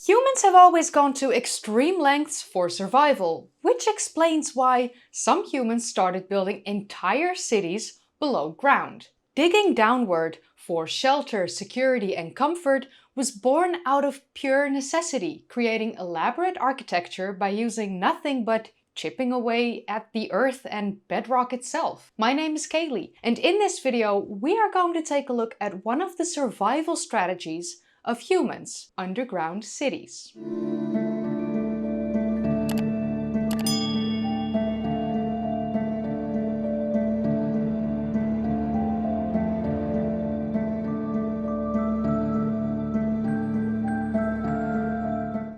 Humans have always gone to extreme lengths for survival, which explains why some humans started building entire cities below ground. Digging downward for shelter, security, and comfort was born out of pure necessity, creating elaborate architecture by using nothing but chipping away at the earth and bedrock itself. My name is Kaylee, and in this video we are going to take a look at one of the survival strategies of humans: underground cities.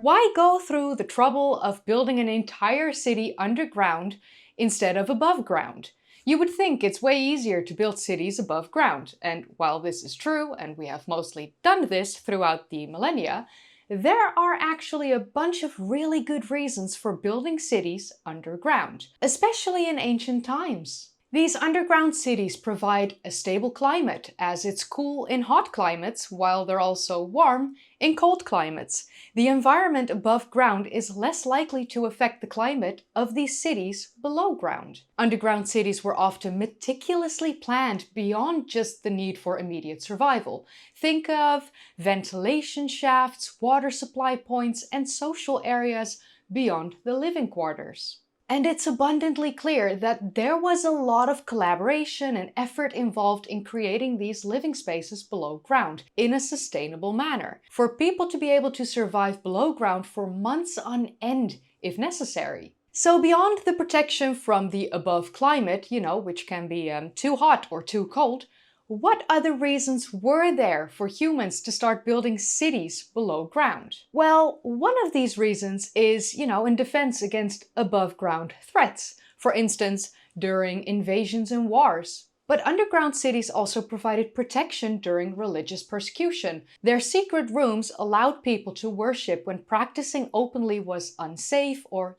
Why go through the trouble of building an entire city underground instead of above ground? You would think it's way easier to build cities above ground, and while this is true, and we have mostly done this throughout the millennia, there are actually a bunch of really good reasons for building cities underground, especially in ancient times. These underground cities provide a stable climate, as it's cool in hot climates while they're also warm in cold climates. The environment above ground is less likely to affect the climate of these cities below ground. Underground cities were often meticulously planned beyond just the need for immediate survival. Think of ventilation shafts, water supply points, and social areas beyond the living quarters. And it's abundantly clear that there was a lot of collaboration and effort involved in creating these living spaces below ground in a sustainable manner, for people to be able to survive below ground for months on end if necessary. So beyond the protection from the above climate, which can be too hot or too cold, what other reasons were there for humans to start building cities below ground? Well, one of these reasons is, in defense against above ground threats. For instance, during invasions and wars. But underground cities also provided protection during religious persecution. Their secret rooms allowed people to worship when practicing openly was unsafe or,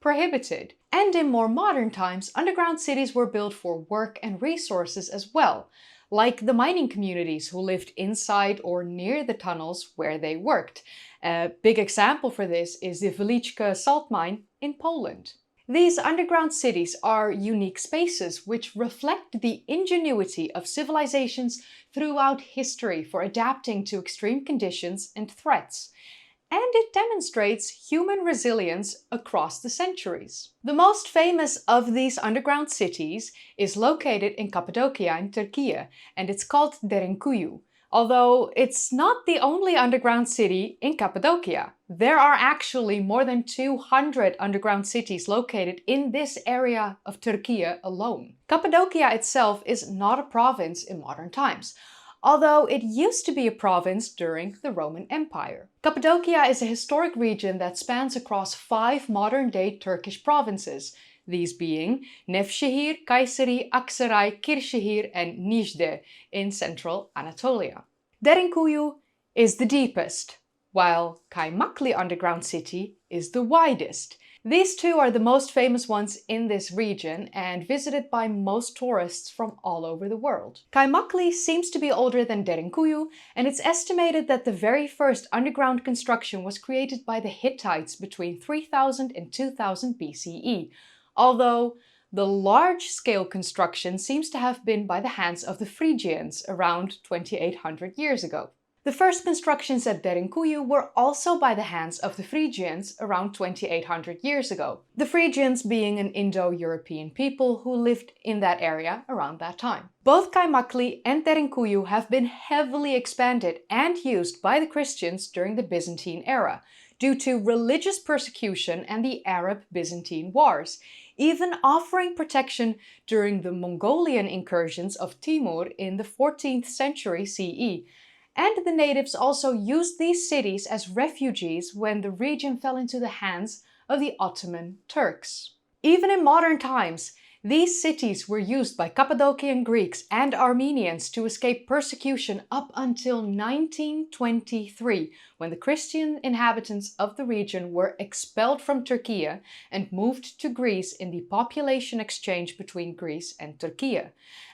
prohibited. And in more modern times, underground cities were built for work and resources as well, like the mining communities who lived inside or near the tunnels where they worked. A big example for this is the Wieliczka salt mine in Poland. These underground cities are unique spaces which reflect the ingenuity of civilizations throughout history for adapting to extreme conditions and threats. And it demonstrates human resilience across the centuries. The most famous of these underground cities is located in Cappadocia in Turkey, and it's called Derinkuyu. Although it's not the only underground city in Cappadocia. There are actually more than 200 underground cities located in this area of Turkey alone. Cappadocia itself is not a province in modern times, although it used to be a province during the Roman Empire. Cappadocia is a historic region that spans across 5 modern-day Turkish provinces, these being Nevşehir, Kayseri, Aksaray, Kırşehir, and Niğde in central Anatolia. Derinkuyu is the deepest, while Kaymaklı underground city is the widest. These two are the most famous ones in this region and visited by most tourists from all over the world. Kaymaklı seems to be older than Derinkuyu, and it's estimated that the very first underground construction was created by the Hittites between 3000 and 2000 BCE, although the large-scale construction seems to have been by the hands of the Phrygians around 2800 years ago. The first constructions at Derinkuyu were also by the hands of the Phrygians around 2800 years ago. The Phrygians being an Indo-European people who lived in that area around that time. Both Kaymaklı and Derinkuyu have been heavily expanded and used by the Christians during the Byzantine era, due to religious persecution and the Arab-Byzantine wars, even offering protection during the Mongolian incursions of Timur in the 14th century CE. And the natives also used these cities as refugees when the region fell into the hands of the Ottoman Turks. Even in modern times, these cities were used by Cappadocian Greeks and Armenians to escape persecution up until 1923, when the Christian inhabitants of the region were expelled from Turkey and moved to Greece in the population exchange between Greece and Turkey.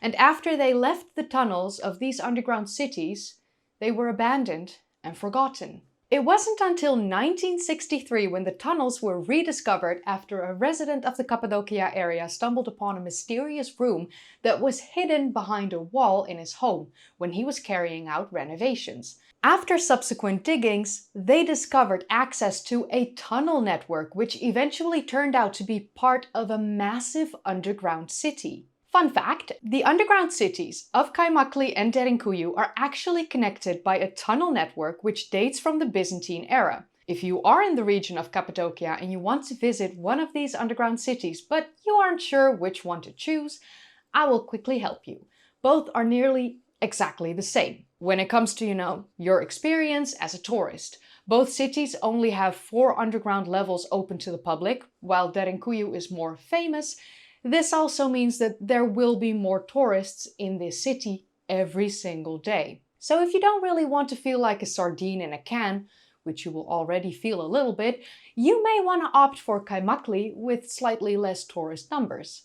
And after they left the tunnels of these underground cities, they were abandoned and forgotten. It wasn't until 1963 when the tunnels were rediscovered after a resident of the Cappadocia area stumbled upon a mysterious room that was hidden behind a wall in his home when he was carrying out renovations. After subsequent diggings, they discovered access to a tunnel network which eventually turned out to be part of a massive underground city. Fun fact, the underground cities of Kaymaklı and Derinkuyu are actually connected by a tunnel network which dates from the Byzantine era. If you are in the region of Cappadocia and you want to visit one of these underground cities, but you aren't sure which one to choose, I will quickly help you. Both are nearly exactly the same when it comes to, your experience as a tourist. Both cities only have 4 underground levels open to the public, while Derinkuyu is more famous. This also means that there will be more tourists in this city every single day. So if you don't really want to feel like a sardine in a can, which you will already feel a little bit, you may want to opt for Kaymaklı with slightly less tourist numbers.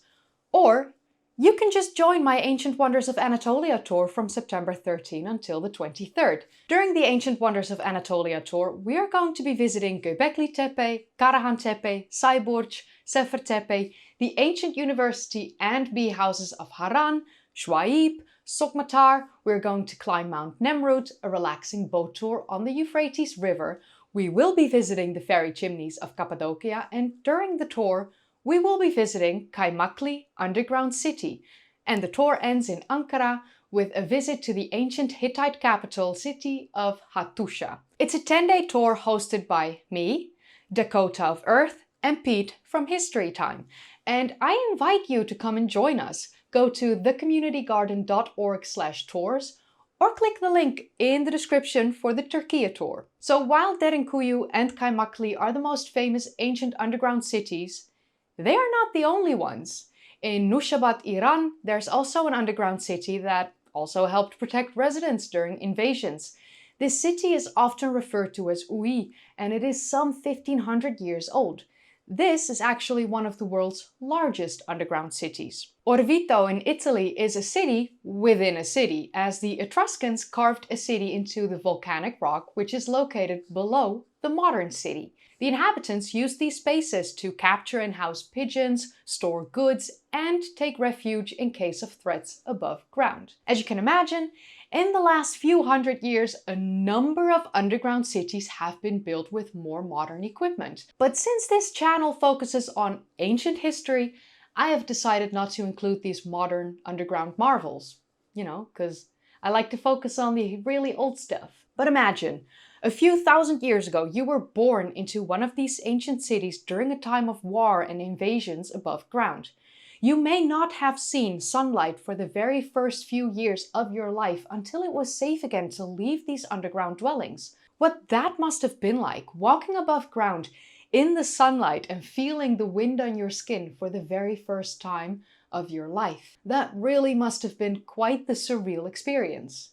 Or you can just join my Ancient Wonders of Anatolia tour from September 13 until the 23rd. During the Ancient Wonders of Anatolia tour, we are going to be visiting Göbekli Tepe, Karahan Tepe, Sayburç, Sefer Tepe, the ancient university and bee houses of Haran, Shuaib, Sokmatar. We're going to climb Mount Nemrut, a relaxing boat tour on the Euphrates River. We will be visiting the fairy chimneys of Cappadocia, and during the tour, we will be visiting Kaymaklı underground city. And the tour ends in Ankara with a visit to the ancient Hittite capital city of Hattusha. It's a 10-day tour hosted by me, Dakota of Earth, and Pete from History Time. And I invite you to come and join us. Go to thecommunitygarden.org/tours or click the link in the description for the Turkey tour. So while Derinkuyu and Kaymaklı are the most famous ancient underground cities, they are not the only ones. In Nushabat, Iran, there's also an underground city that also helped protect residents during invasions. This city is often referred to as Ui, and it is some 1500 years old. This is actually one of the world's largest underground cities. Orvieto in Italy is a city within a city, as the Etruscans carved a city into the volcanic rock which is located below the modern city. The inhabitants used these spaces to capture and house pigeons, store goods, and take refuge in case of threats above ground. As you can imagine, in the last few hundred years, a number of underground cities have been built with more modern equipment. But since this channel focuses on ancient history, I have decided not to include these modern underground marvels. Because I like to focus on the really old stuff. But imagine, a few thousand years ago, you were born into one of these ancient cities during a time of war and invasions above ground. You may not have seen sunlight for the very first few years of your life until it was safe again to leave these underground dwellings. What that must have been like, walking above ground in the sunlight and feeling the wind on your skin for the very first time of your life. That really must have been quite the surreal experience.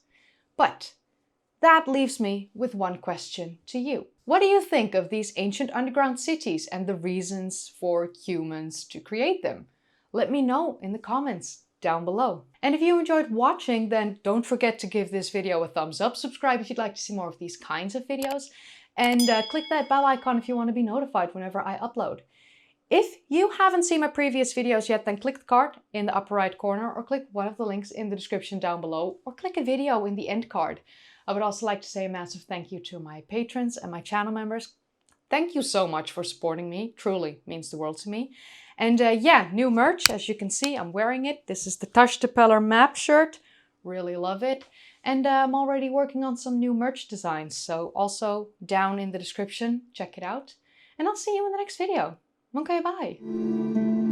But that leaves me with one question to you. What do you think of these ancient underground cities and the reasons for humans to create them? Let me know in the comments down below. And if you enjoyed watching, then don't forget to give this video a thumbs up, subscribe if you'd like to see more of these kinds of videos, and click that bell icon if you want to be notified whenever I upload. If you haven't seen my previous videos yet, then click the card in the upper right corner, or click one of the links in the description down below, or click a video in the end card. I would also like to say a massive thank you to my patrons and my channel members. Thank you so much for supporting me. Truly means the world to me. And yeah, new merch, as you can see, I'm wearing it. This is the Taştepeler map shirt. Really love it. And I'm already working on some new merch designs. So also down in the description, check it out. And I'll see you in the next video. Okay, bye.